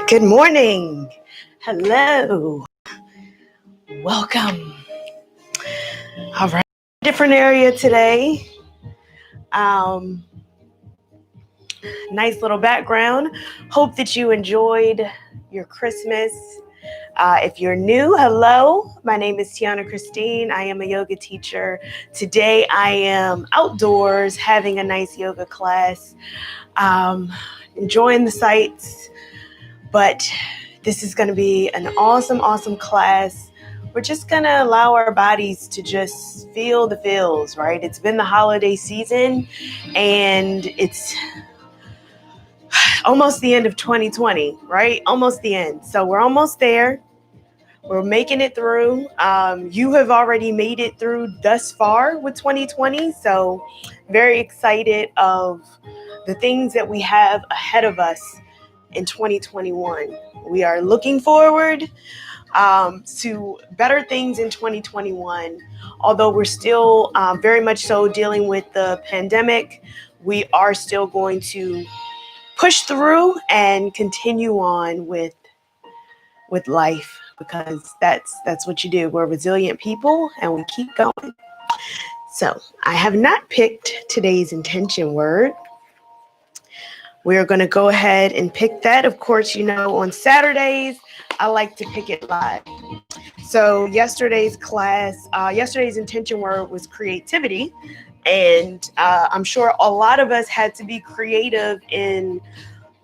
Good morning. Hello. Welcome. All right. Different area today. Nice little background. Hope that you enjoyed your Christmas. If you're new, hello. My name is Tianna Christine. I am a yoga teacher. Today I am outdoors having a nice yoga class. Enjoying the sights. But this is going to be an awesome class. We're just going to allow our bodies to just feel the feels, right? It's been the holiday season and it's almost the end of 2020, right? Almost the end. So we're almost there. We're making it through. You have already made it through thus far with 2020. So very excited of the things that we have ahead of us in 2021. We are looking forward to better things in 2021. Although we're still very much so dealing with the pandemic, we are still going to push through and continue on with life, because that's what you do. We're resilient people and we keep going. So I have not picked today's intention word. We're going to go ahead and pick that. Of course, you know, on Saturdays, I like to pick it live. So yesterday's class, yesterday's intention word was creativity. And I'm sure a lot of us had to be creative in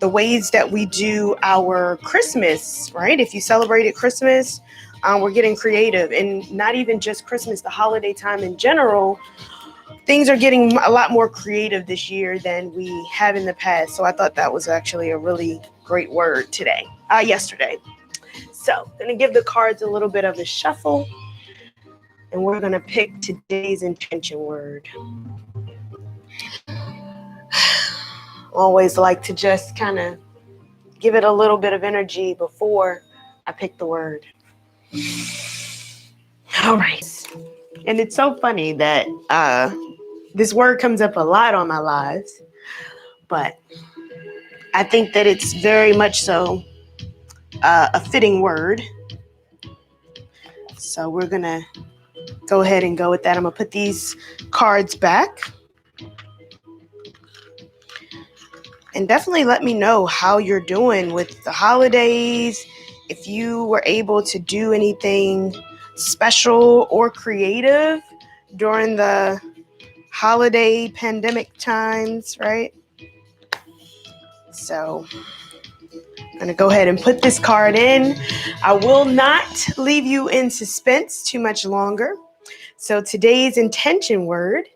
the ways that we do our Christmas, right? If you celebrated Christmas, we're getting creative. And not even just Christmas, the holiday time in general. Things are getting a lot more creative this year than we have in the past. So I thought that was actually a really great word yesterday. So I'm going to give the cards a little bit of a shuffle. And we're going to pick today's intention word. Always like to just kind of give it a little bit of energy before I pick the word. All right. And it's so funny that this word comes up a lot on my lives, but I think that it's very much so a fitting word. So we're going to go ahead and go with that. I'm going to put these cards back. And definitely let me know how you're doing with the holidays. If you were able to do anything special or creative during the holiday pandemic times, right? So I'm going to go ahead and put this card in. I will not leave you in suspense too much longer. So today's intention word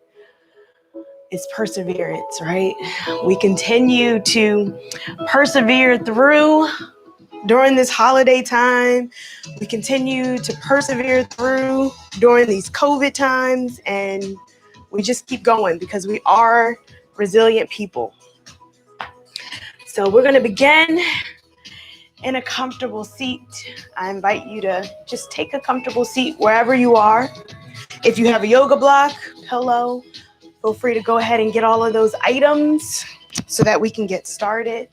is perseverance, right? We continue to persevere through during this holiday time. We continue to persevere through during these COVID times, and we just keep going because we are resilient people. So we're going to begin in a comfortable seat. I invite you to just take a comfortable seat wherever you are. If you have a yoga block, pillow, feel free to go ahead and get all of those items so that we can get started.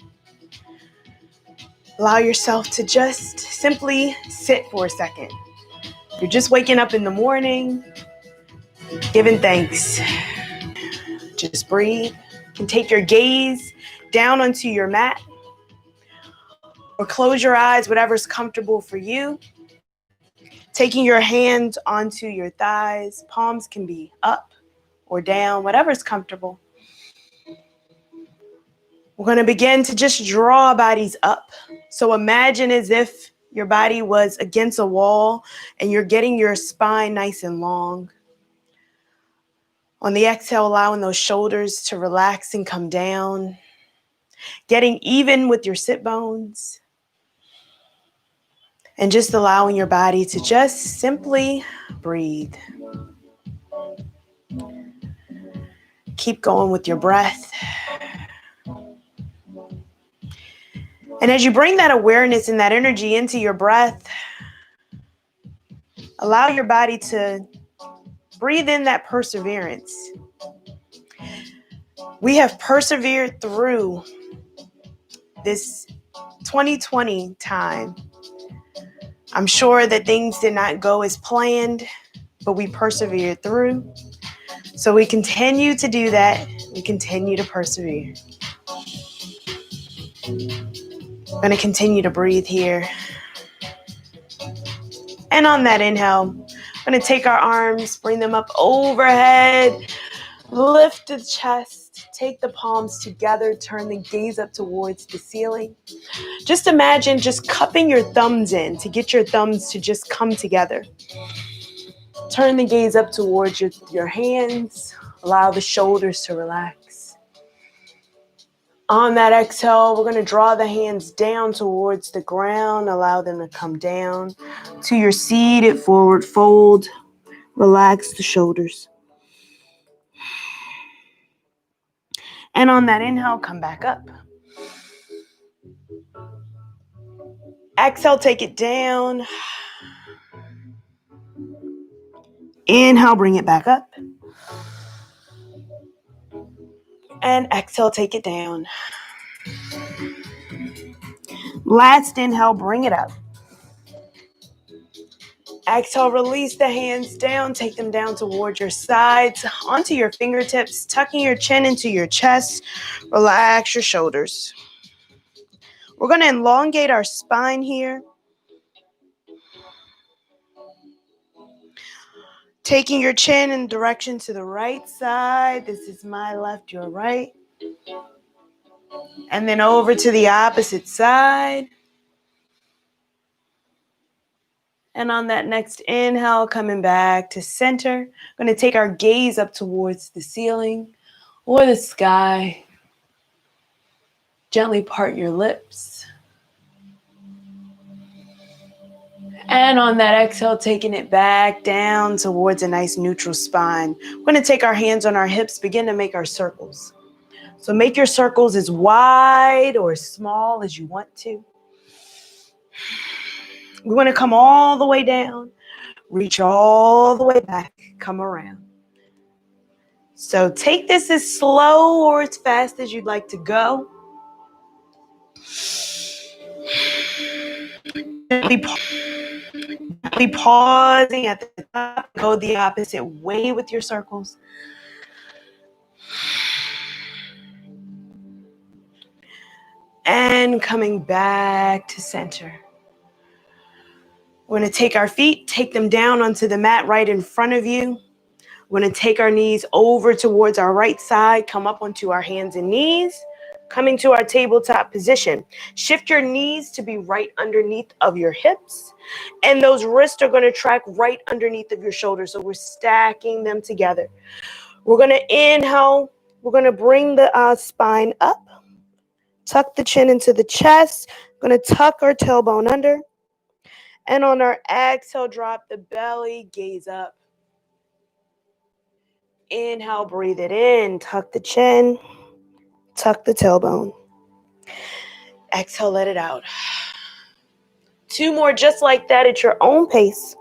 Allow yourself to just simply sit for a second. If you're just waking up in the morning, giving thanks. Just breathe. You can take your gaze down onto your mat or close your eyes, whatever's comfortable for you. Taking your hands onto your thighs. Palms can be up or down, whatever's comfortable. We're going to begin to just draw our bodies up. So imagine as if your body was against a wall and you're getting your spine nice and long. On the exhale, allowing those shoulders to relax and come down. Getting even with your sit bones. And just allowing your body to just simply breathe. Keep going with your breath. And as you bring that awareness and that energy into your breath, allow your body to breathe in that perseverance. We have persevered through this 2020 time. I'm sure that things did not go as planned, but we persevered through. So we continue to do that. We continue to persevere. I'm going to continue to breathe here. And on that inhale, I'm going to take our arms, bring them up overhead, lift the chest, take the palms together, turn the gaze up towards the ceiling. Just imagine just cupping your thumbs in to get your thumbs to just come together. Turn the gaze up towards your hands. Allow the shoulders to relax. On that exhale, we're going to draw the hands down towards the ground. Allow them to come down to your seated forward fold. Relax the shoulders. And on that inhale, come back up. Exhale, take it down. Inhale, bring it back up. And exhale, take it down. Last inhale, bring it up. Exhale, release the hands down. Take them down towards your sides, onto your fingertips, tucking your chin into your chest. Relax your shoulders. We're going to elongate our spine here. Taking your chin in direction to the right side. This is my left, your right. And then over to the opposite side. And on that next inhale, coming back to center. I'm going to take our gaze up towards the ceiling or the sky. Gently part your lips. And on that exhale, taking it back down towards a nice neutral spine. We're going to take our hands on our hips, begin to make our circles. So make your circles as wide or as small as you want to. We want to come all the way down, reach all the way back, come around. So take this as slow or as fast as you'd like to go. Gently pausing at the top, go the opposite way with your circles. And coming back to center. We're going to take our feet, take them down onto the mat right in front of you. We're going to take our knees over towards our right side, come up onto our hands and knees, coming to our tabletop position. Shift your knees to be right underneath of your hips, and those wrists are going to track right underneath of your shoulders, so we're stacking them together. We're going to inhale. We're going to bring the spine up, tuck the chin into the chest. We're going to tuck our tailbone under. And on our exhale, drop the belly, gaze up. Inhale, breathe it in, tuck the chin, tuck the tailbone. Exhale, let it out. 2 more just like that at your own pace.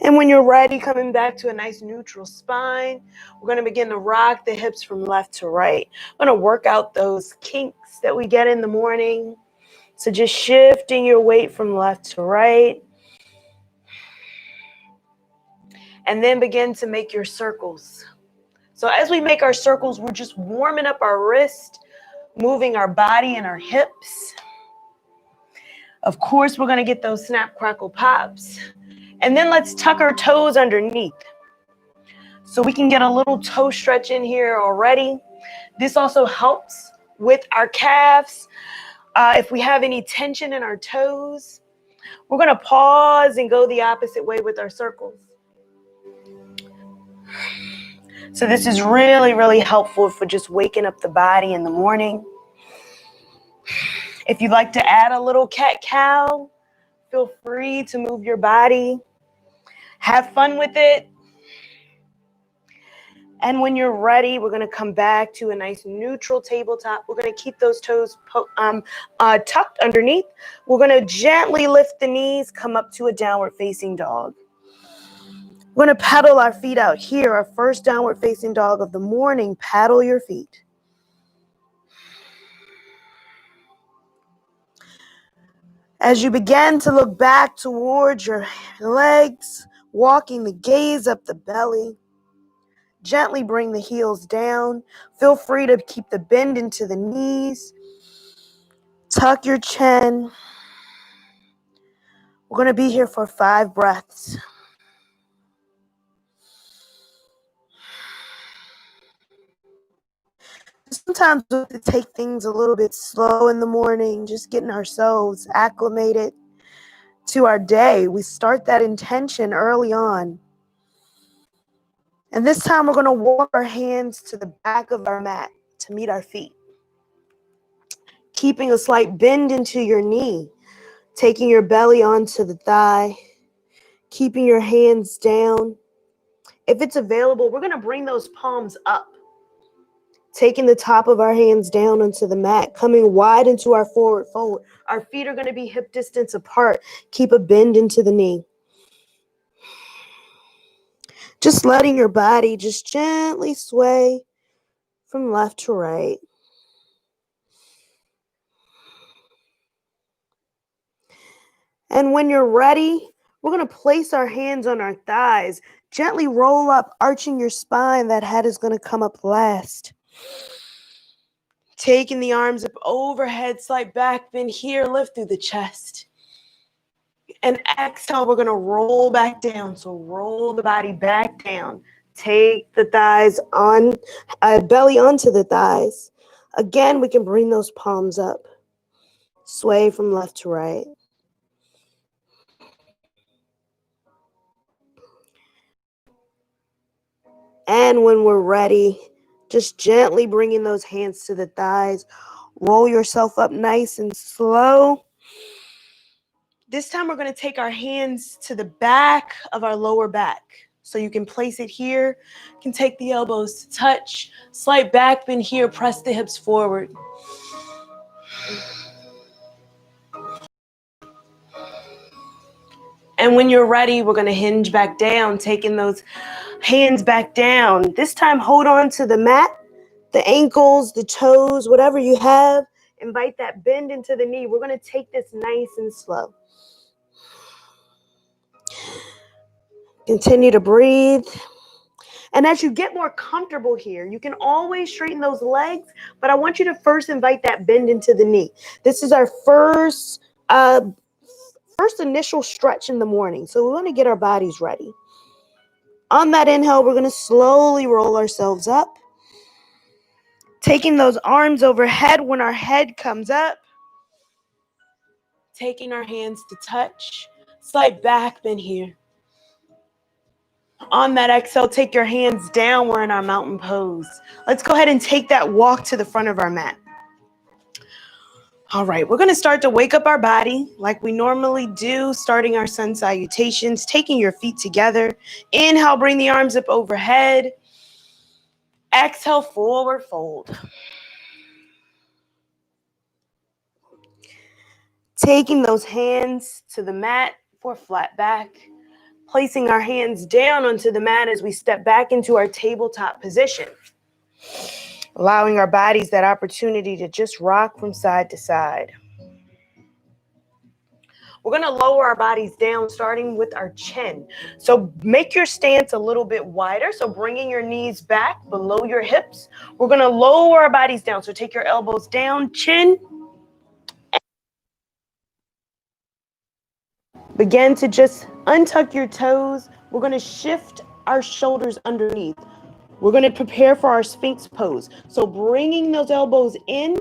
And when you're ready, coming back to a nice neutral spine, we're going to begin to rock the hips from left to right. We're going to work out those kinks that we get in the morning. So just shifting your weight from left to right. And then begin to make your circles. So as we make our circles, we're just warming up our wrist, moving our body and our hips. Of course, we're going to get those snap, crackle, pops. And then let's tuck our toes underneath. So we can get a little toe stretch in here already. This also helps with our calves. If we have any tension in our toes, we're going to pause and go the opposite way with our circles. So this is really, really helpful for just waking up the body in the morning. If you'd like to add a little cat-cow, feel free to move your body. Have fun with it. And when you're ready, we're going to come back to a nice neutral tabletop. We're going to keep those toes tucked underneath. We're going to gently lift the knees, come up to a downward facing dog. We're going to pedal our feet out here. Our first downward facing dog of the morning. Paddle your feet. As you begin to look back towards your legs, walking the gaze up the belly, gently bring the heels down. Feel free to keep the bend into the knees. Tuck your chin. We're going to be here for 5 breaths. Sometimes we have to take things a little bit slow in the morning, just getting ourselves acclimated to our day. We start that intention early on. And this time we're going to walk our hands to the back of our mat to meet our feet. Keeping a slight bend into your knee, taking your belly onto the thigh, keeping your hands down. If it's available, we're going to bring those palms up, taking the top of our hands down onto the mat, coming wide into our forward fold. Our feet are going to be hip distance apart. Keep a bend into the knee. Just letting your body just gently sway from left to right. And when you're ready, we're going to place our hands on our thighs. Gently roll up, arching your spine. That head is going to come up last. Taking the arms up overhead, slight back bend here, lift through the chest. And exhale, we're going to roll back down. So roll the body back down. Take the thighs on, belly onto the thighs. Again, we can bring those palms up. Sway from left to right. And when we're ready, just gently bringing those hands to the thighs. Roll yourself up nice and slow. This time we're going to take our hands to the back of our lower back. So you can place it here. You can take the elbows to touch. Slight back bend here. Press the hips forward. And when you're ready, we're going to hinge back down, taking those hands back down. This time, hold on to the mat, the ankles, the toes, whatever you have. Invite that bend into the knee. We're going to take this nice and slow. Continue to breathe. And as you get more comfortable here, you can always straighten those legs, but I want you to first invite that bend into the knee. This is our first initial stretch in the morning. So we want to get our bodies ready. On that inhale, we're going to slowly roll ourselves up. Taking those arms overhead when our head comes up. Taking our hands to touch. Slight back bend here. On that exhale, take your hands down. We're in our mountain pose. Let's go ahead and take that walk to the front of our mat. All right, we're going to start to wake up our body like we normally do, starting our sun salutations, taking your feet together. Inhale, bring the arms up overhead. Exhale, forward fold. Taking those hands to the mat for flat back. Placing our hands down onto the mat as we step back into our tabletop position. Allowing our bodies that opportunity to just rock from side to side. We're going to lower our bodies down, starting with our chin. So make your stance a little bit wider. So bringing your knees back below your hips. We're going to lower our bodies down. So take your elbows down, chin. Begin to just untuck your toes. We're going to shift our shoulders underneath. We're going to prepare for our Sphinx pose. So bringing those elbows in,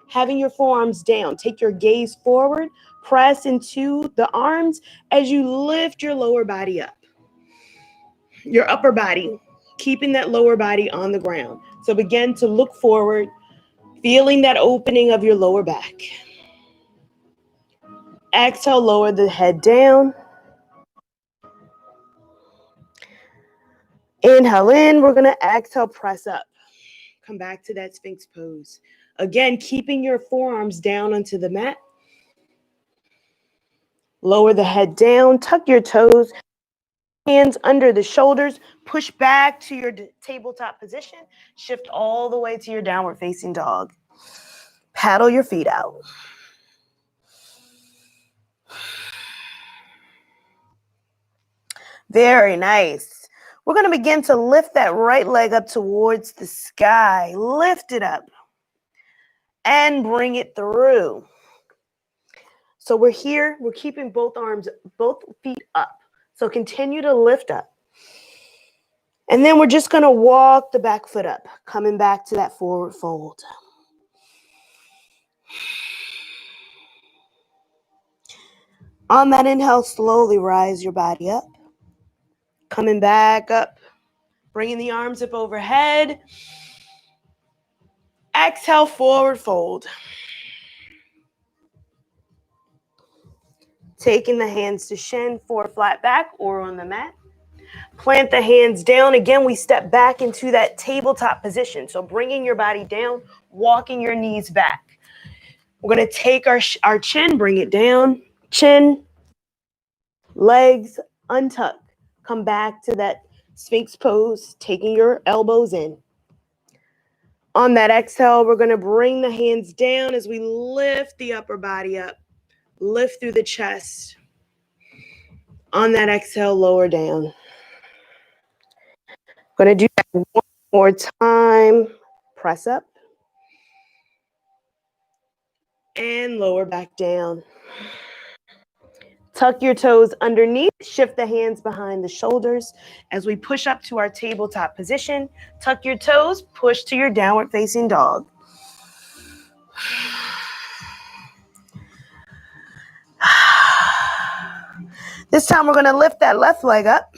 having your forearms down. Take your gaze forward. Press into the arms as you lift your lower body up. Your upper body, keeping that lower body on the ground. So begin to look forward, feeling that opening of your lower back. Exhale, lower the head down. Inhale in. We're going to exhale, press up. Come back to that Sphinx pose. Again, keeping your forearms down onto the mat. Lower the head down, tuck your toes, hands under the shoulders, push back to your tabletop position, shift all the way to your downward facing dog. Paddle your feet out. Very nice. We're going to begin to lift that right leg up towards the sky. Lift it up and bring it through. So we're here, we're keeping both feet up. So continue to lift up. And then we're just going to walk the back foot up, coming back to that forward fold. On that inhale, slowly rise your body up. Coming back up, bringing the arms up overhead. Exhale, forward fold. Taking the hands to shin for flat back or on the mat. Plant the hands down. Again, we step back into that tabletop position. So bringing your body down, walking your knees back. We're going to take our chin, bring it down. Chin, legs, untuck. Come back to that Sphinx pose, taking your elbows in. On that exhale, we're going to bring the hands down as we lift the upper body up. Lift through the chest. On that exhale, lower down. Going to do that one more time. Press up. And lower back down. Tuck your toes underneath. Shift the hands behind the shoulders as we push up to our tabletop position. Tuck your toes. Push to your downward facing dog. This time we're going to lift that left leg up.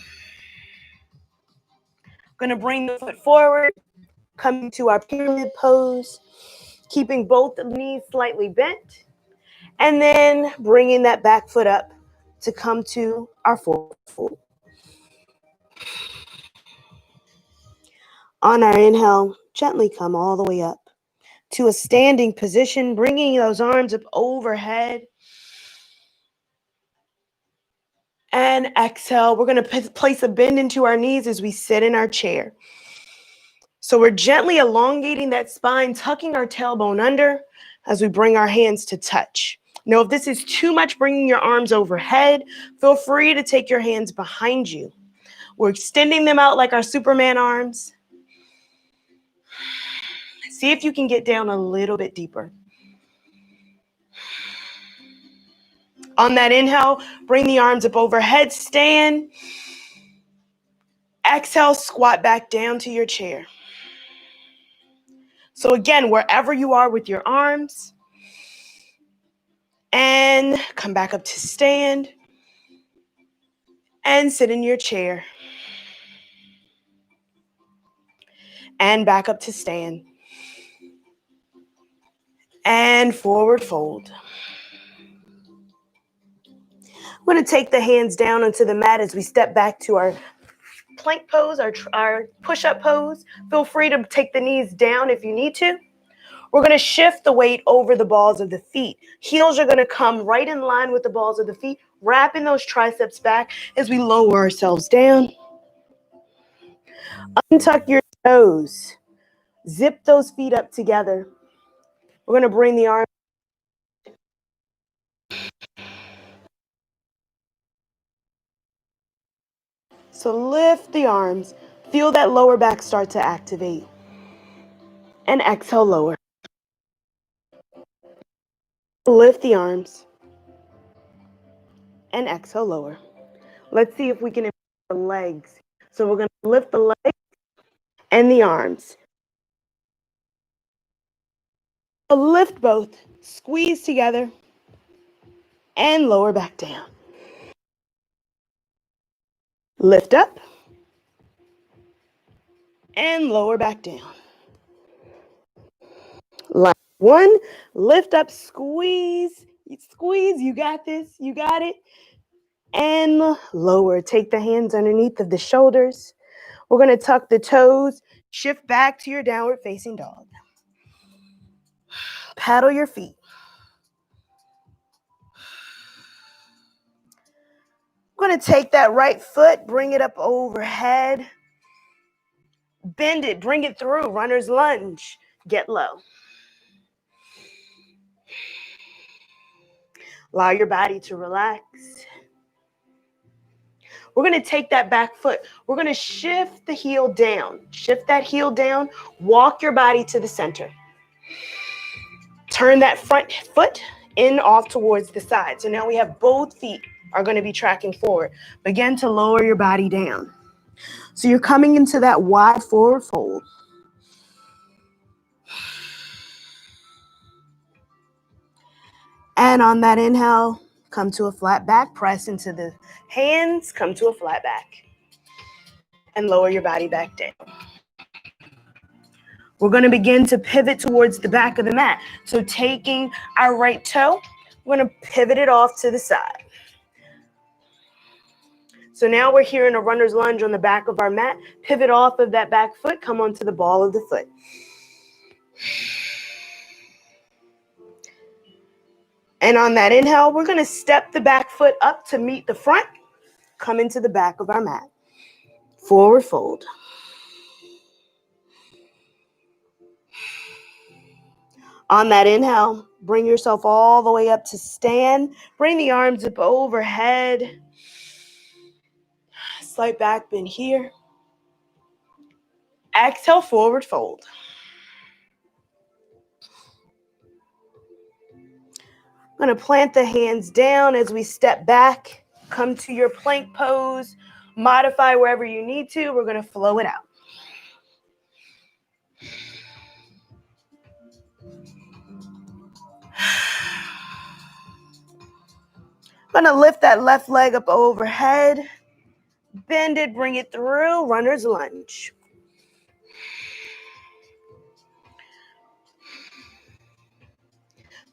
Going to bring the foot forward. Coming to our pyramid pose. Keeping both knees slightly bent. And then bringing that back foot up to come to our forward fold. On our inhale, gently come all the way up to a standing position, bringing those arms up overhead. And exhale, we're going to place a bend into our knees as we sit in our chair. So we're gently elongating that spine, tucking our tailbone under as we bring our hands to touch. Now, if this is too much, bringing your arms overhead, feel free to take your hands behind you. We're extending them out like our Superman arms. See if you can get down a little bit deeper. On that inhale, bring the arms up overhead, stand. Exhale, squat back down to your chair. So again, wherever you are with your arms, and come back up to stand, and sit in your chair, and back up to stand, and forward fold. I'm going to take the hands down onto the mat as we step back to our plank pose, our push-up pose. Feel free to take the knees down if you need to. We're going to shift the weight over the balls of the feet. Heels are going to come right in line with the balls of the feet, wrapping those triceps back as we lower ourselves down. Untuck your toes. Zip those feet up together. We're going to bring the arms. So lift the arms. Feel that lower back start to activate. And exhale, lower. Lift the arms. And exhale, lower. Let's see if we can improve the legs. So we're going to lift the legs and the arms. Lift both. Squeeze together. And lower back down. Lift up. And lower back down. Line one. Lift up. Squeeze. Squeeze. You got this. You got it. And lower. Take the hands underneath of the shoulders. We're going to tuck the toes, shift back to your downward facing dog. Paddle your feet. I'm going to take that right foot, bring it up overhead. Bend it, bring it through. Runner's lunge. Get low. Allow your body to relax. We're going to take that back foot. We're going to shift the heel down. Shift that heel down. Walk your body to the center. Turn that front foot in off towards the side. So now we have both feet are going to be tracking forward. Begin to lower your body down. So you're coming into that wide forward fold. And on that inhale, come to a flat back. Press into the hands. Come to a flat back. And lower your body back down. We're going to begin to pivot towards the back of the mat. So taking our right toe, we're going to pivot it off to the side. So now we're here in a runner's lunge on the back of our mat. Pivot off of that back foot, come onto the ball of the foot. And on that inhale, we're going to step the back foot up to meet the front. Come into the back of our mat. Forward fold. On that inhale, bring yourself all the way up to stand. Bring the arms up overhead. Slight back bend here. Exhale, forward fold. I'm going to plant the hands down as we step back. Come to your plank pose. Modify wherever you need to. We're going to flow it out. I'm going to lift that left leg up overhead. Bend it, bring it through. Runner's lunge.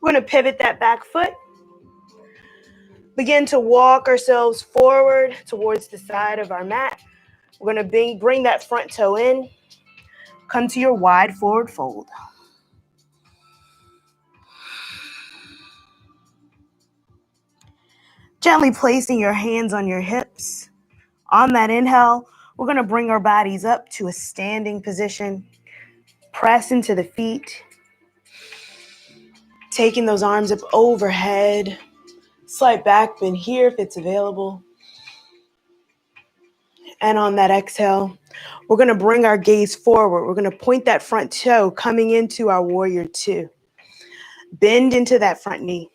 We're going to pivot that back foot. Begin to walk ourselves forward towards the side of our mat. We're going to bring that front toe in. Come to your wide forward fold. Gently placing your hands on your hips. On that inhale, we're going to bring our bodies up to a standing position. Press into the feet. Taking those arms up overhead. Slight back bend here if it's available. And on that exhale, we're going to bring our gaze forward. We're going to point that front toe coming into our warrior two. Bend into that front knee.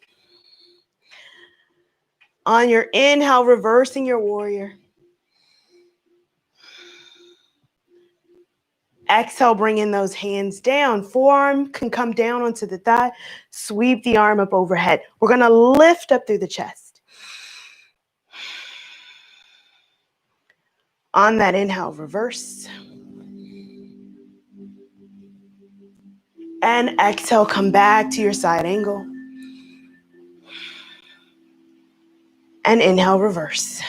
On your inhale, reversing your warrior. Exhale, bring in those hands down. Forearm can come down onto the thigh. Sweep the arm up overhead. We're going to lift up through the chest. On that inhale, reverse. And exhale, come back to your side angle. And inhale, reverse.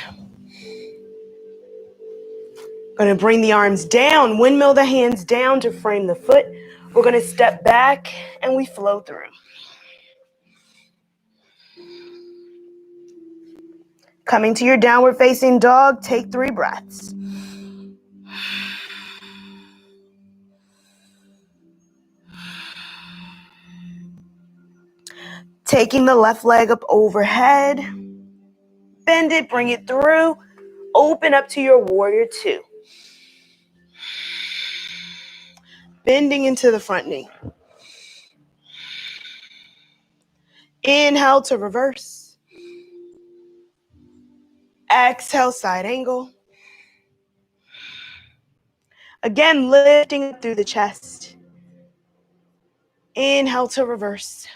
Going to bring the arms down, windmill the hands down to frame the foot. We're going to step back and we flow through. Coming to your downward facing dog, take 3 breaths. Taking the left leg up overhead. Bend it, bring it through. Open up to your warrior two. Bending into the front knee. Inhale to reverse. Exhale, side angle. Again, lifting up through the chest. Inhale to reverse.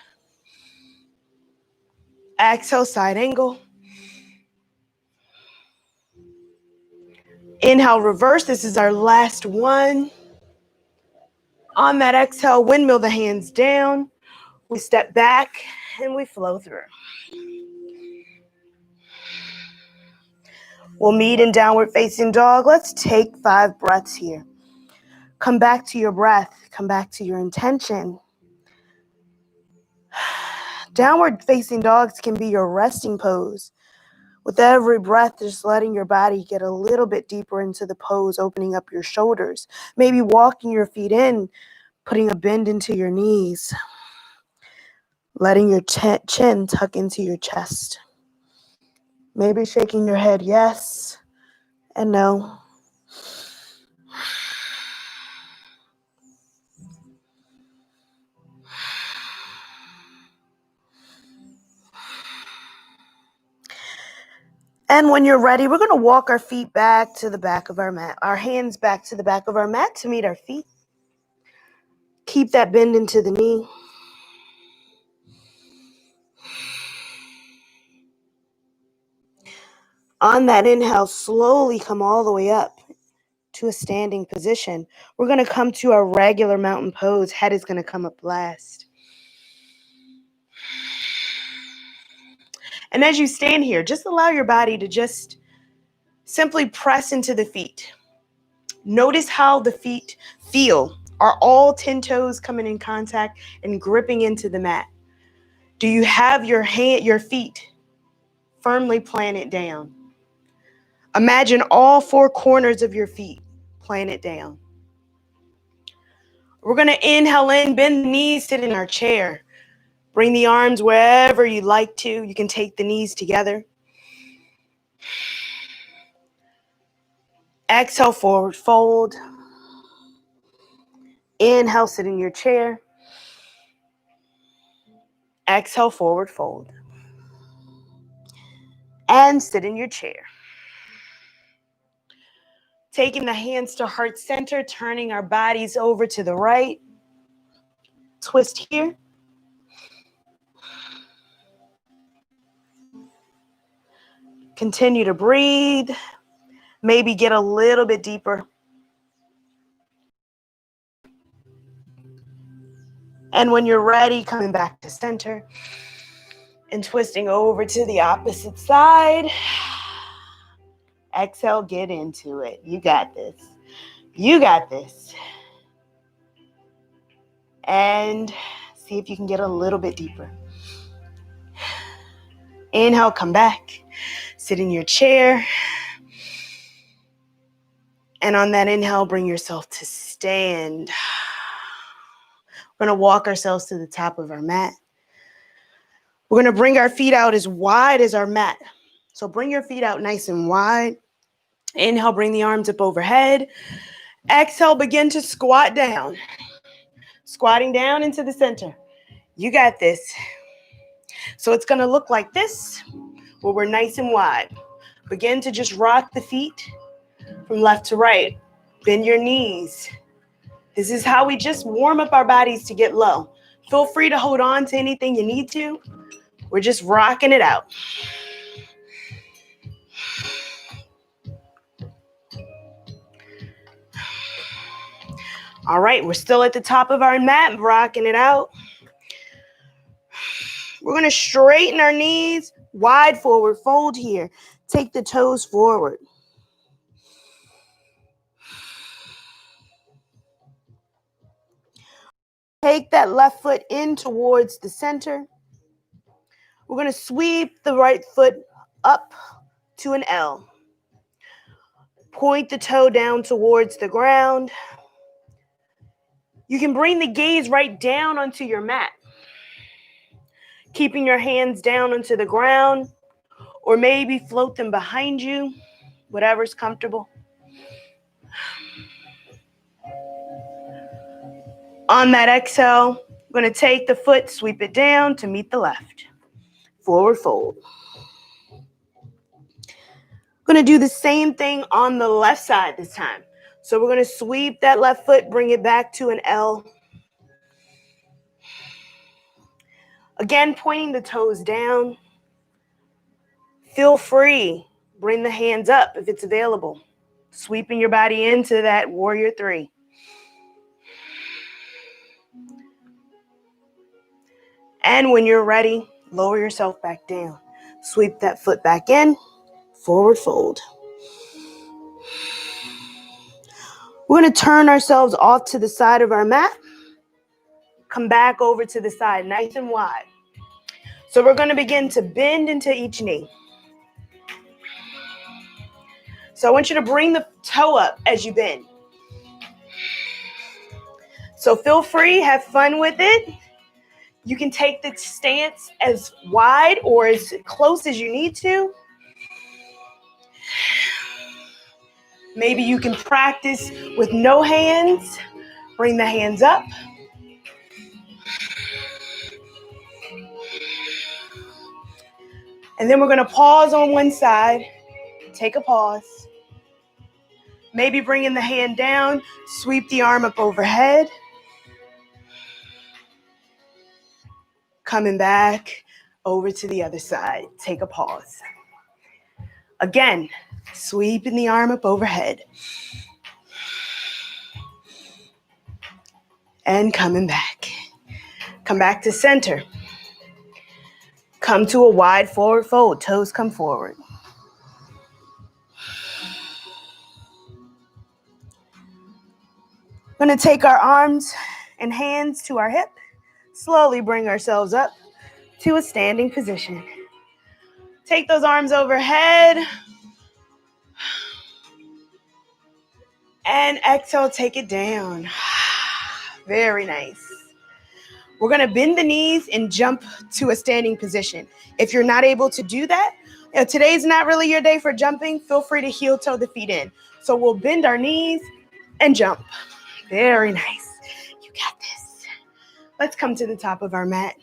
Exhale, side angle. Inhale, reverse. This is our last one. On that exhale, windmill the hands down. We step back and we flow through. We'll meet in downward facing dog. Let's take 5 breaths here. Come back to your breath. Come back to your intention. Downward facing dogs can be your resting pose. With every breath, just letting your body get a little bit deeper into the pose, opening up your shoulders, maybe walking your feet in, putting a bend into your knees, letting your chin tuck into your chest. Maybe shaking your head yes and no. And when you're ready, we're going to walk our feet back to the back of our mat, our hands back to the back of our mat to meet our feet. Keep that bend into the knee. On that inhale, slowly come all the way up to a standing position. We're going to come to our regular mountain pose. Head is going to come up last. And as you stand here, just allow your body to just simply press into the feet. Notice how the feet feel. Are all 10 toes coming in contact and gripping into the mat? Do you have your feet firmly planted down? Imagine all 4 corners of your feet planted down. We're going to inhale in, bend the knees, sit in our chair. Bring the arms wherever you like to. You can take the knees together. Exhale, forward fold. Inhale, sit in your chair. Exhale, forward fold. And sit in your chair. Taking the hands to heart center, turning our bodies over to the right. Twist here. Continue to breathe. Maybe get a little bit deeper. And when you're ready, coming back to center and twisting over to the opposite side. Exhale, get into it. You got this. You got this. And see if you can get a little bit deeper. Inhale, come back. Sit in your chair. And on that inhale, bring yourself to stand. We're going to walk ourselves to the top of our mat. We're going to bring our feet out as wide as our mat. So bring your feet out nice and wide. Inhale, bring the arms up overhead. Exhale, begin to squat down. Squatting down into the center. You got this. So it's going to look like this, where we're nice and wide. Begin to just rock the feet from left to right. Bend your knees. This is how we just warm up our bodies to get low. Feel free to hold on to anything you need to. We're just rocking it out. All right, we're still at the top of our mat, rocking it out. We're going to straighten our knees, wide forward fold here. Take the toes forward. Take that left foot in towards the center. We're going to sweep the right foot up to an L. Point the toe down towards the ground. You can bring the gaze right down onto your mat. Keeping your hands down onto the ground, or maybe float them behind you, whatever's comfortable. On that exhale, I'm going to take the foot, sweep it down to meet the left. Forward fold. Going to do the same thing on the left side this time. So we're going to sweep that left foot, bring it back to an L. Again, pointing the toes down. Feel free. Bring the hands up if it's available. Sweeping your body into that warrior 3. And when you're ready, lower yourself back down. Sweep that foot back in. Forward fold. We're going to turn ourselves off to the side of our mat. Come back over to the side, nice and wide. So we're going to begin to bend into each knee. So I want you to bring the toe up as you bend. So feel free, have fun with it. You can take the stance as wide or as close as you need to. Maybe you can practice with no hands. Bring the hands up. And then we're going to pause on one side. Take a pause. Maybe bringing the hand down. Sweep the arm up overhead. Coming back over to the other side. Take a pause. Again, sweeping the arm up overhead. And coming back. Come back to center. Come to a wide forward fold. Toes come forward. We're going to take our arms and hands to our hip. Slowly bring ourselves up to a standing position. Take those arms overhead. And exhale, take it down. Very nice. We're going to bend the knees and jump to a standing position. If you're not able to do that, today's not really your day for jumping, feel free to heel toe the feet in. So we'll bend our knees and jump. Very nice. You got this. Let's come to the top of our mat.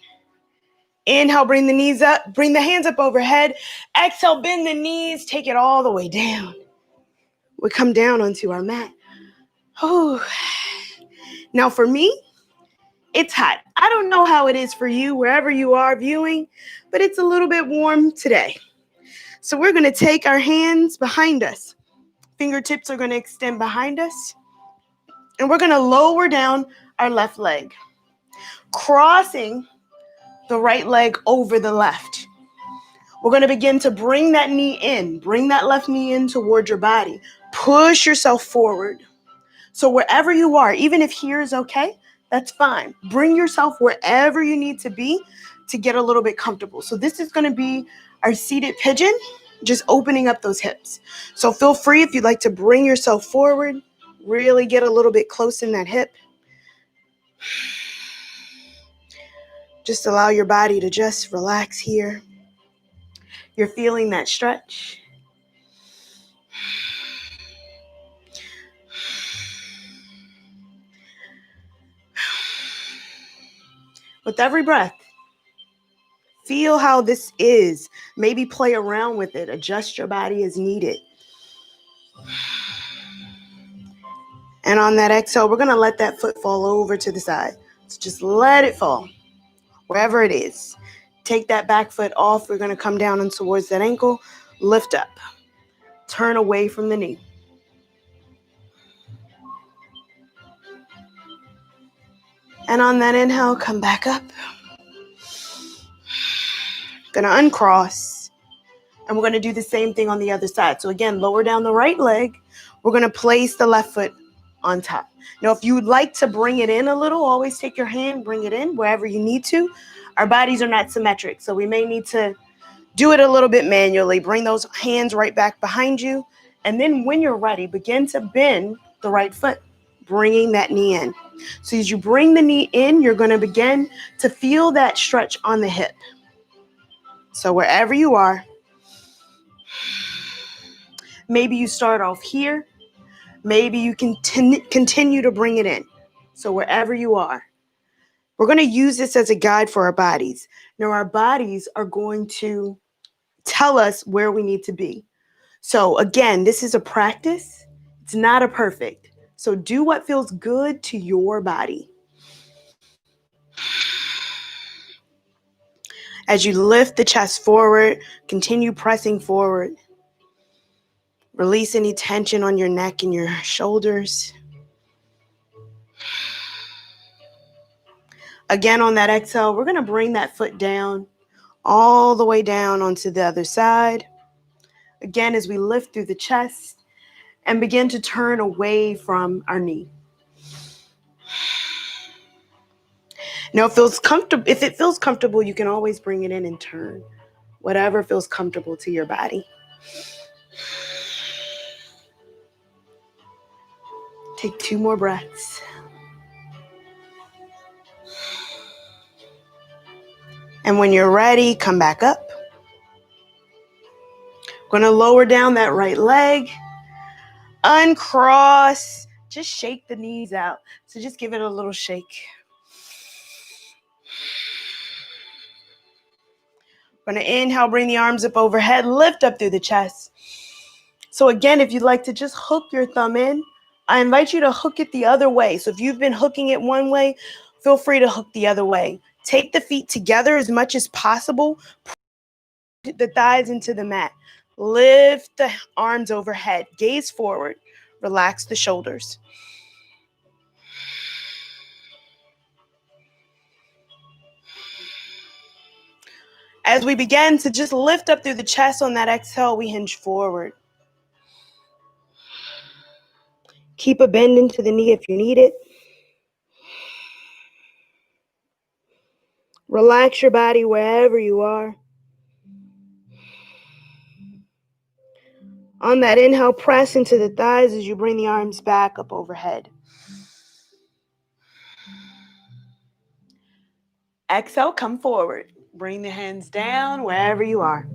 Inhale, bring the knees up, bring the hands up overhead. Exhale, bend the knees, take it all the way down. We come down onto our mat. Oh. Now for me, it's hot. I don't know how it is for you, wherever you are viewing, but it's a little bit warm today. So we're going to take our hands behind us. Fingertips are going to extend behind us. And we're going to lower down our left leg, crossing the right leg over the left. We're going to begin to bring that knee in. Bring that left knee in toward your body. Push yourself forward. So wherever you are, even if here is okay, that's fine. Bring yourself wherever you need to be to get a little bit comfortable. So this is going to be our seated pigeon, just opening up those hips. So feel free if you'd like to bring yourself forward, really get a little bit close in that hip. Just allow your body to just relax here. You're feeling that stretch. With every breath, feel how this is. Maybe play around with it. Adjust your body as needed. And on that exhale, we're going to let that foot fall over to the side. So just let it fall, wherever it is. Take that back foot off. We're going to come down and towards that ankle. Lift up. Turn away from the knee. And on that inhale, come back up. Going to uncross. And we're going to do the same thing on the other side. So again, lower down the right leg. We're going to place the left foot on top. Now, if you would like to bring it in a little, always take your hand, bring it in wherever you need to. Our bodies are not symmetric, so we may need to do it a little bit manually. Bring those hands right back behind you. And then when you're ready, begin to bend the right foot, bringing that knee in. So as you bring the knee in, you're going to begin to feel that stretch on the hip. So wherever you are, maybe you start off here. Maybe you can continue to bring it in. So wherever you are, we're going to use this as a guide for our bodies. Now, our bodies are going to tell us where we need to be. So again, this is a practice. It's not a perfect. So do what feels good to your body. As you lift the chest forward, continue pressing forward. Release any tension on your neck and your shoulders. Again, on that exhale, we're going to bring that foot down, all the way down onto the other side. Again, as we lift through the chest, and begin to turn away from our knee. Now, if it feels comfortable, you can always bring it in and turn. Whatever feels comfortable to your body. Take 2 more breaths. And when you're ready, come back up. Going to lower down that right leg. Uncross. Just shake the knees out. So just give it a little shake. We're going to inhale, bring the arms up overhead, lift up through the chest. So again, if you'd like to just hook your thumb in, I invite you to hook it the other way. So if you've been hooking it one way, feel free to hook the other way. Take the feet together as much as possible. Put the thighs into the mat. Lift the arms overhead. Gaze forward. Relax the shoulders. As we begin to just lift up through the chest on that exhale, we hinge forward. Keep a bend into the knee if you need it. Relax your body wherever you are. On that inhale, press into the thighs as you bring the arms back up overhead. Exhale, come forward. Bring the hands down wherever you are.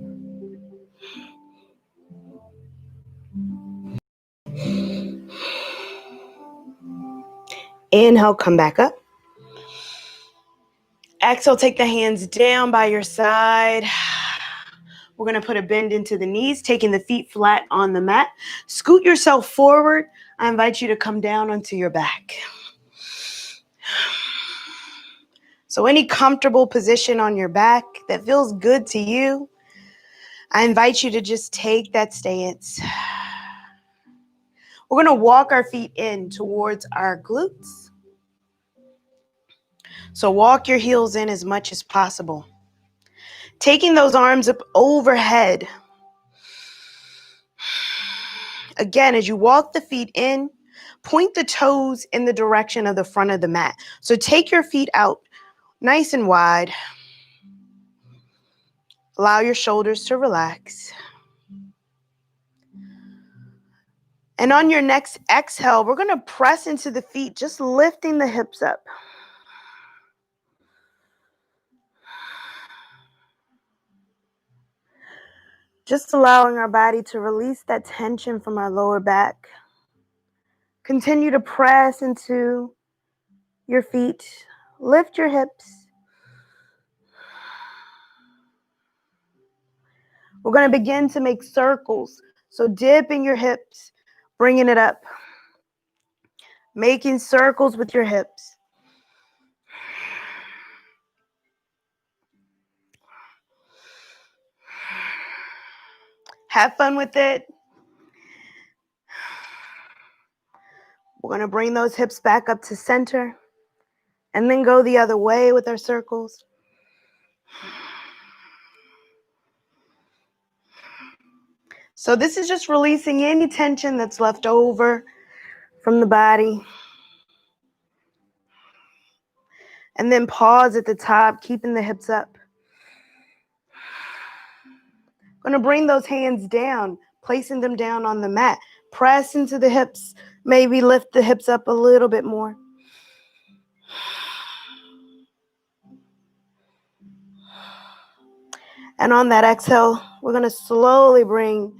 Inhale, come back up. Exhale, take the hands down by your side. We're going to put a bend into the knees, taking the feet flat on the mat. Scoot yourself forward. I invite you to come down onto your back. So any comfortable position on your back that feels good to you, I invite you to just take that stance. We're going to walk our feet in towards our glutes. So walk your heels in as much as possible. Taking those arms up overhead. Again, as you walk the feet in, point the toes in the direction of the front of the mat. So take your feet out nice and wide. Allow your shoulders to relax. And on your next exhale, we're going to press into the feet, just lifting the hips up. Just allowing our body to release that tension from our lower back. Continue to press into your feet. Lift your hips. We're going to begin to make circles. So dipping your hips, bringing it up. Making circles with your hips. Have fun with it. We're going to bring those hips back up to center and then go the other way with our circles. So this is just releasing any tension that's left over from the body. And then pause at the top, keeping the hips up. Going to bring those hands down, placing them down on the mat. Press into the hips. Maybe lift the hips up a little bit more. And on that exhale, we're going to slowly bring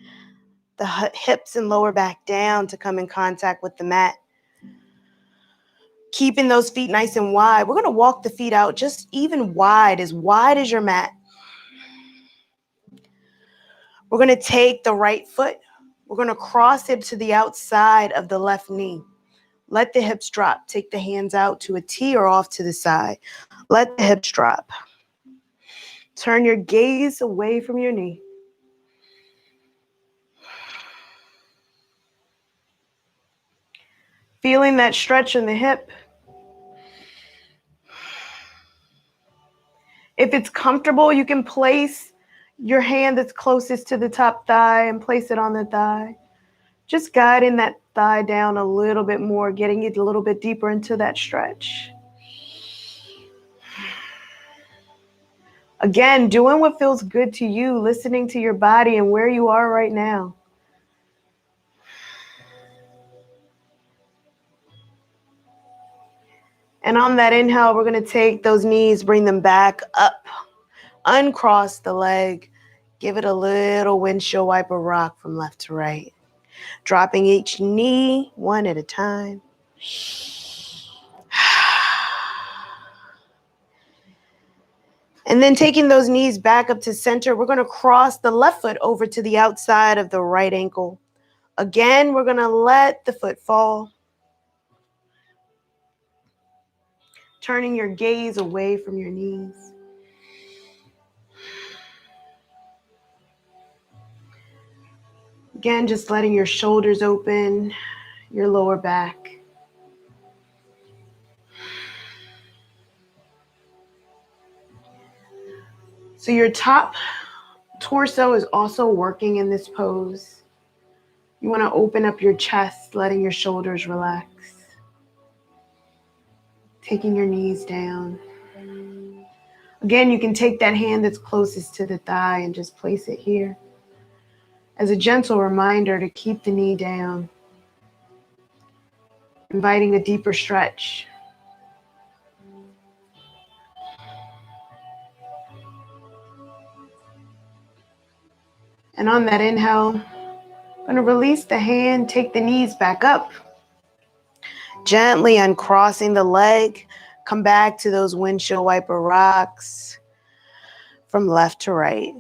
the hips and lower back down to come in contact with the mat. Keeping those feet nice and wide. We're going to walk the feet out just even wide as your mat. We're going to take the right foot. We're going to cross it to the outside of the left knee. Let the hips drop. Take the hands out to a T or off to the side. Let the hips drop. Turn your gaze away from your knee. Feeling that stretch in the hip. If it's comfortable, you can place your hand that's closest to the top thigh and place it on the thigh. Just guiding that thigh down a little bit more, getting it a little bit deeper into that stretch. Again, doing what feels good to you, listening to your body and where you are right now. And on that inhale, we're going to take those knees, bring them back up, uncross the leg, give it a little windshield wiper rock from left to right. Dropping each knee one at a time. And then taking those knees back up to center, we're going to cross the left foot over to the outside of the right ankle. Again, we're going to let the foot fall. Turning your gaze away from your knees. Again, just letting your shoulders open, your lower back. So your top torso is also working in this pose. You want to open up your chest, letting your shoulders relax. Taking your knees down. Again, you can take that hand that's closest to the thigh and just place it here as a gentle reminder to keep the knee down. Inviting a deeper stretch. And on that inhale, I'm going to release the hand, take the knees back up. Gently uncrossing the leg, come back to those windshield wiper rocks from left to right.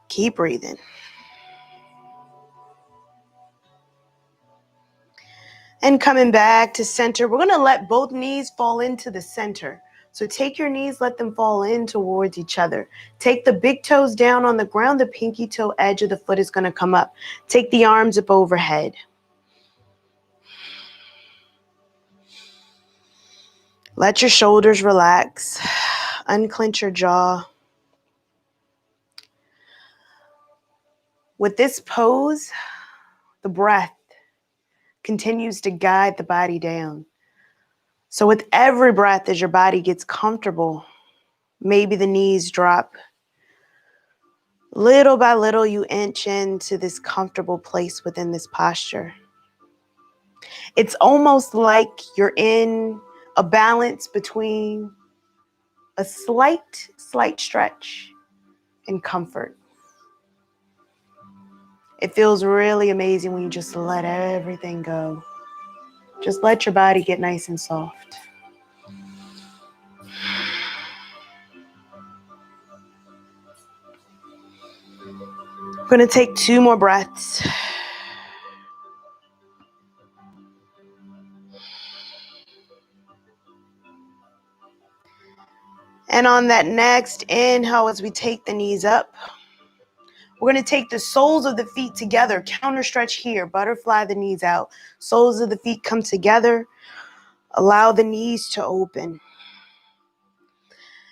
Keep breathing. And coming back to center, we're going to let both knees fall into the center. So take your knees, let them fall in towards each other. Take the big toes down on the ground. The pinky toe edge of the foot is going to come up. Take the arms up overhead. Let your shoulders relax. Unclench your jaw. With this pose, the breath continues to guide the body down. So with every breath, as your body gets comfortable, maybe the knees drop. Little by little, you inch into this comfortable place within this posture. It's almost like you're in a balance between a slight stretch and comfort. It feels really amazing when you just let everything go. Just let your body get nice and soft. I'm going to take 2 more breaths. And on that next inhale, as we take the knees up, we're going to take the soles of the feet together. Counter stretch here. Butterfly the knees out. Soles of the feet come together. Allow the knees to open.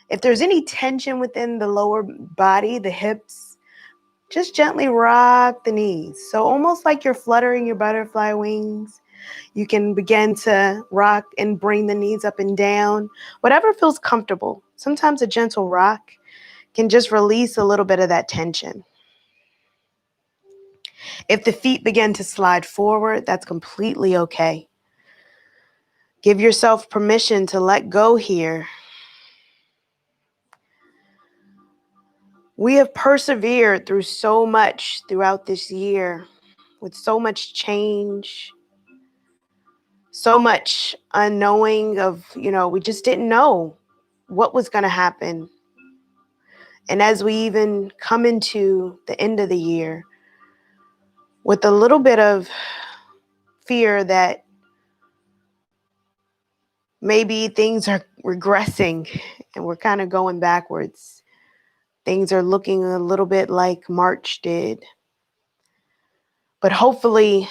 If there's any tension within the lower body, the hips, just gently rock the knees. So almost like you're fluttering your butterfly wings. You can begin to rock and bring the knees up and down. Whatever feels comfortable. Sometimes a gentle rock can just release a little bit of that tension. If the feet begin to slide forward, that's completely okay. Give yourself permission to let go here. We have persevered through so much throughout this year, with so much change, so much unknowing of, we just didn't know what was going to happen. And as we even come into the end of the year, with a little bit of fear that maybe things are regressing and we're kind of going backwards. Things are looking a little bit like March did. But hopefully,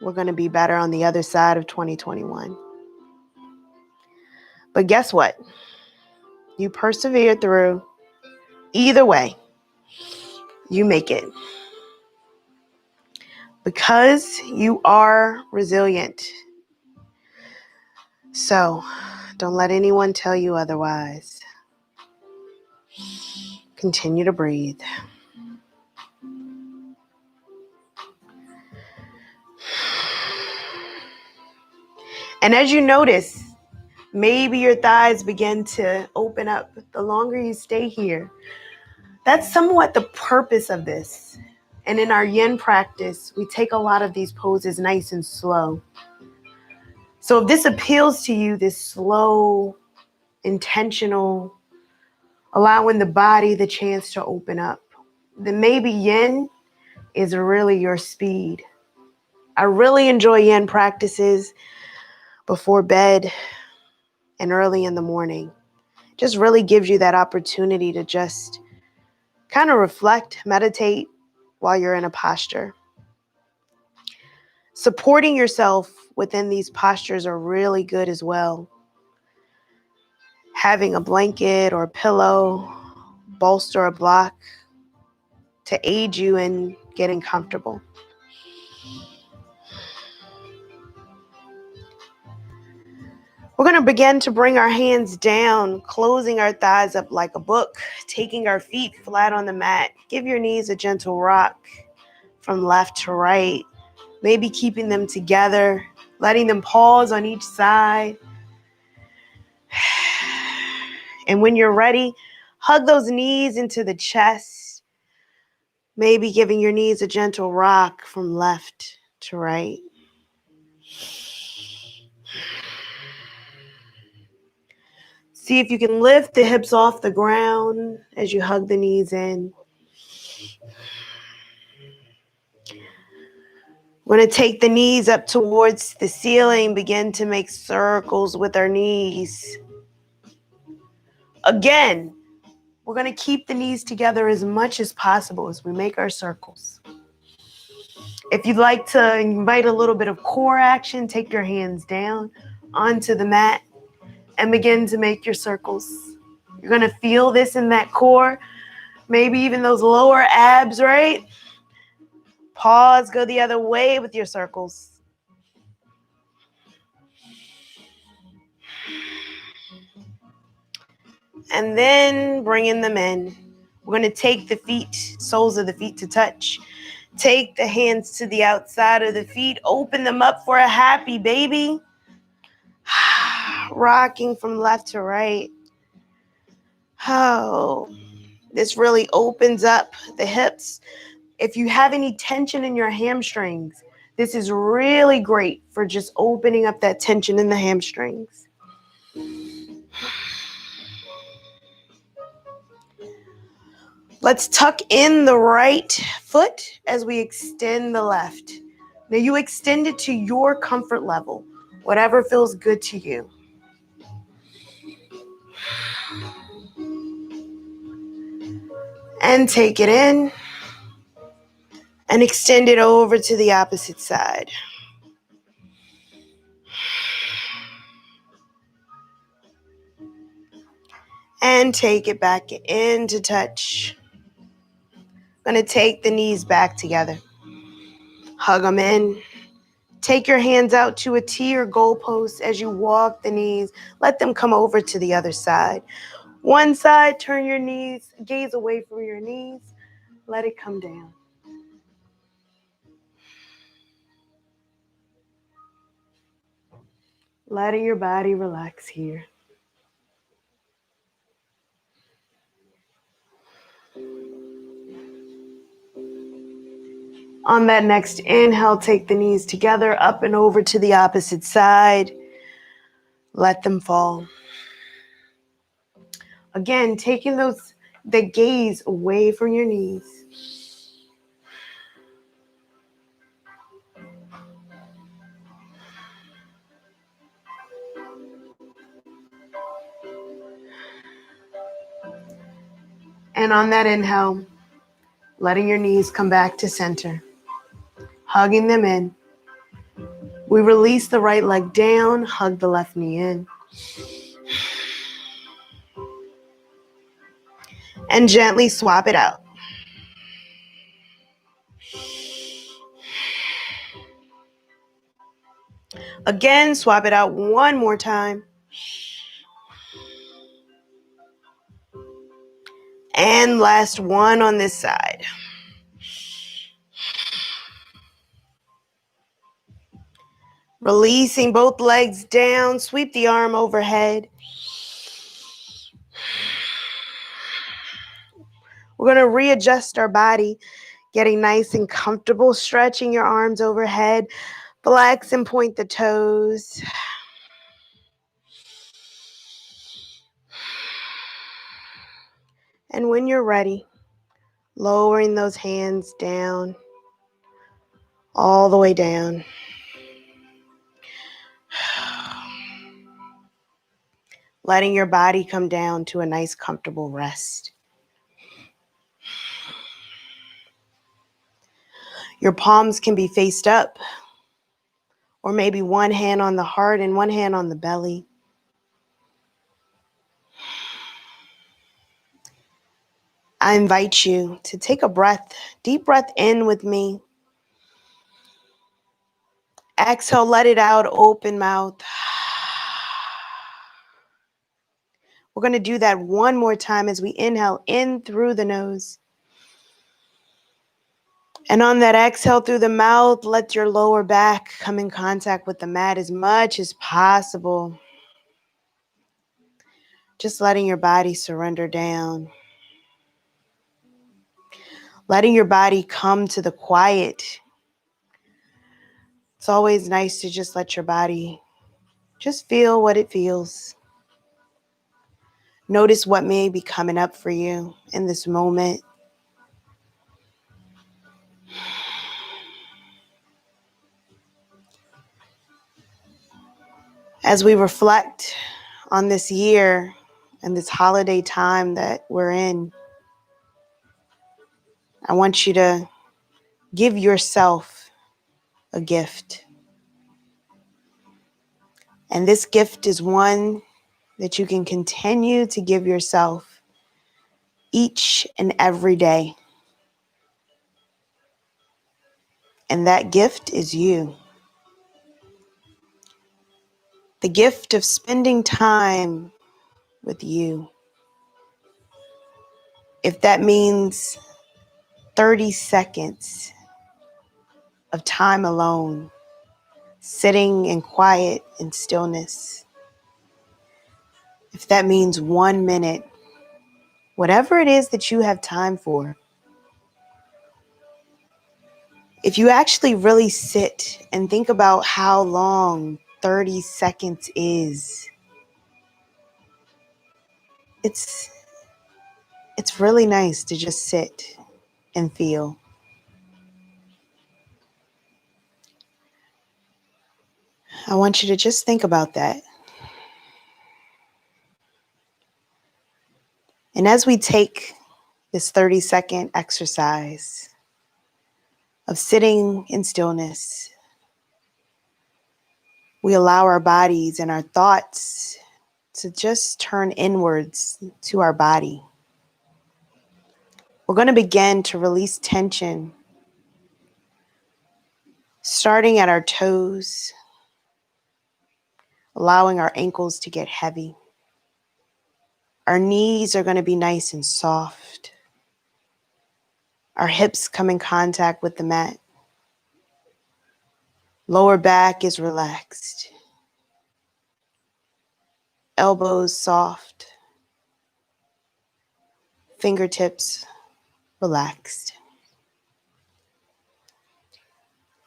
we're going to be better on the other side of 2021. But guess what? You persevered through. Either way, You make it. Because you are resilient. So, don't let anyone tell you otherwise. Continue to breathe. And as you notice, maybe your thighs begin to open up the longer you stay here. That's somewhat the purpose of this. And in our yin practice, we take a lot of these poses nice and slow. So if this appeals to you, this slow, intentional, allowing the body the chance to open up, then maybe yin is really your speed. I really enjoy yin practices before bed and early in the morning. Just really gives you that opportunity to just kind of reflect, meditate while you're in a posture. Supporting yourself within these postures are really good as well. Having a blanket or a pillow, bolster, or block to aid you in getting comfortable. We're going to begin to bring our hands down, closing our thighs up like a book, taking our feet flat on the mat. Give your knees a gentle rock from left to right, maybe keeping them together, letting them pause on each side. And when you're ready, hug those knees into the chest, maybe giving your knees a gentle rock from left to right. See if you can lift the hips off the ground as you hug the knees in. We're going to take the knees up towards the ceiling, begin to make circles with our knees. Again, we're going to keep the knees together as much as possible as we make our circles. If you'd like to invite a little bit of core action, take your hands down onto the mat and begin to make your circles. You're going to feel this in that core, maybe even those lower abs, right? Pause, go the other way with your circles. And then bringing them in. We're going to take the feet, soles of the feet to touch. Take the hands to the outside of the feet. Open them up for a happy baby. Rocking from left to right. Oh, this really opens up the hips. If you have any tension in your hamstrings, this is really great for just opening up that tension in the hamstrings. Let's tuck in the right foot as we extend the left. Now you extend it to your comfort level, whatever feels good to you. And take it in and extend it over to the opposite side. And take it back in to touch. I'm going to take the knees back together. Hug them in. Take your hands out to a T or goalpost as you walk the knees. Let them come over to the other side. One side, turn your knees, gaze away from your knees. Let it come down. Letting your body relax here. On that next inhale, take the knees together, up and over to the opposite side. Let them fall. Again, taking the gaze away from your knees. And on that inhale, letting your knees come back to center. Hugging them in. We release the right leg down, hug the left knee in. And gently swap it out. Again, swap it out one more time. And last one on this side. Releasing both legs down, sweep the arm overhead. We're going to readjust our body, getting nice and comfortable, stretching your arms overhead. Flex and point the toes. And when you're ready, lowering those hands down, all the way down. Letting your body come down to a nice, comfortable rest. Your palms can be faced up, or maybe one hand on the heart and one hand on the belly. I invite you to take a breath, deep breath in with me. Exhale, let it out, open mouth. We're going to do that one more time as we inhale in through the nose. And on that exhale through the mouth, let your lower back come in contact with the mat as much as possible. Just letting your body surrender down. Letting your body come to the quiet. It's always nice to just let your body just feel what it feels. Notice what may be coming up for you in this moment. As we reflect on this year and this holiday time that we're in, I want you to give yourself a gift. And this gift is one that you can continue to give yourself each and every day. And that gift is you. The gift of spending time with you. If that means 30 seconds of time alone, sitting in quiet and stillness. If that means 1 minute, whatever it is that you have time for. If you actually really sit and think about how long 30 seconds is, it's really nice to just sit and feel. I want you to just think about that. And as we take this 30-second exercise of sitting in stillness, we allow our bodies and our thoughts to just turn inwards to our body. We're going to begin to release tension, starting at our toes, allowing our ankles to get heavy. Our knees are going to be nice and soft. Our hips come in contact with the mat. Lower back is relaxed. Elbows soft. Fingertips relaxed.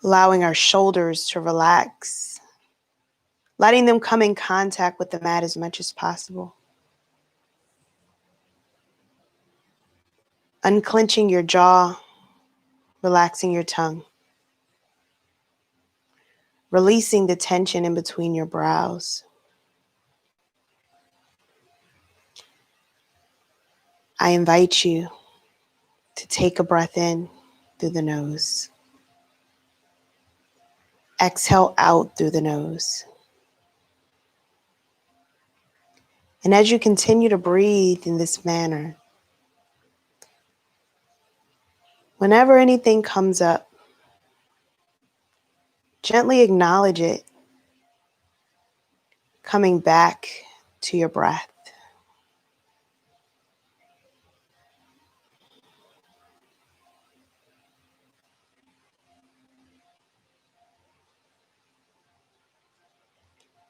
Allowing our shoulders to relax. Letting them come in contact with the mat as much as possible. Unclenching your jaw, relaxing your tongue. Releasing the tension in between your brows. I invite you to take a breath in through the nose. Exhale out through the nose. And as you continue to breathe in this manner, whenever anything comes up, gently acknowledge it coming back to your breath.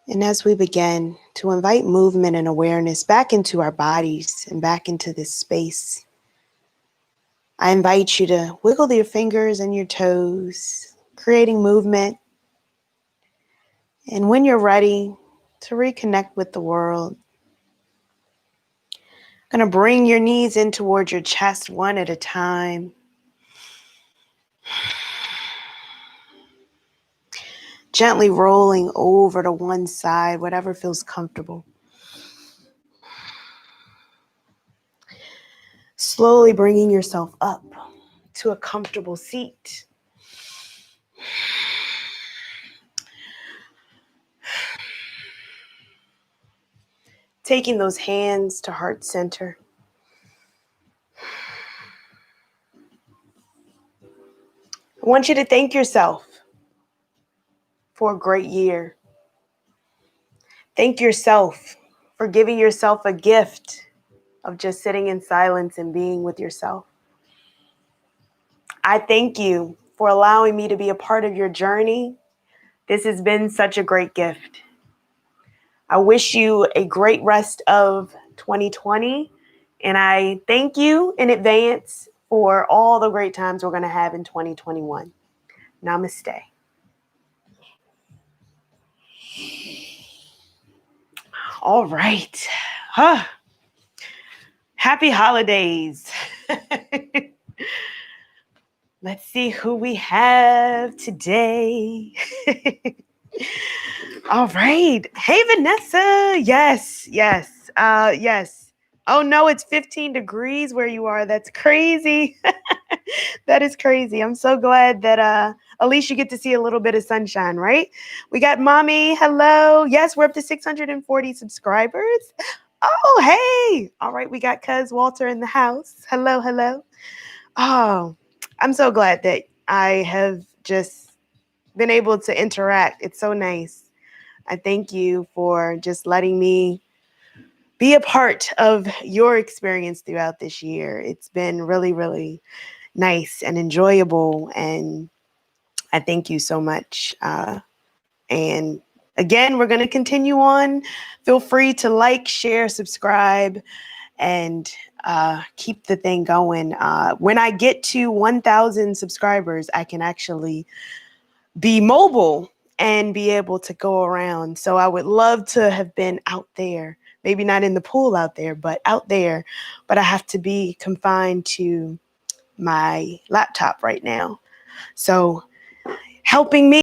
And as we begin to invite movement and awareness back into our bodies and back into this space, I invite you to wiggle your fingers and your toes, creating movement. And when you're ready to reconnect with the world, I'm going to bring your knees in towards your chest one at a time. Gently rolling over to one side, whatever feels comfortable. Slowly bringing yourself up to a comfortable seat. Taking those hands to heart center. I want you to thank yourself for a great year. Thank yourself for giving yourself a gift of just sitting in silence and being with yourself. I thank you for allowing me to be a part of your journey. This has been such a great gift. I wish you a great rest of 2020, and I thank you in advance for all the great times we're going to have in 2021. Namaste. All right. Happy holidays. Let's see who we have today. All right. Hey, Vanessa. Yes. Yes. Oh, no, it's 15 degrees where you are. That's crazy. That is crazy. I'm so glad that at least you get to see a little bit of sunshine, right? We got Mommy. Hello. Yes, we're up to 640 subscribers. Oh, hey. All right. We got Cuz Walter in the house. Hello. Oh, I'm so glad that I have just been able to interact. It's so nice. I thank you for just letting me be a part of your experience throughout this year. It's been really, really nice and enjoyable. And I thank you so much. And again, we're going to continue on. Feel free to like, share, subscribe, and keep the thing going. When I get to 1,000 subscribers, I can actually be mobile and be able to go around. So I would love to have been out there, maybe not in the pool out there, but out there. But I have to be confined to my laptop right now. So helping me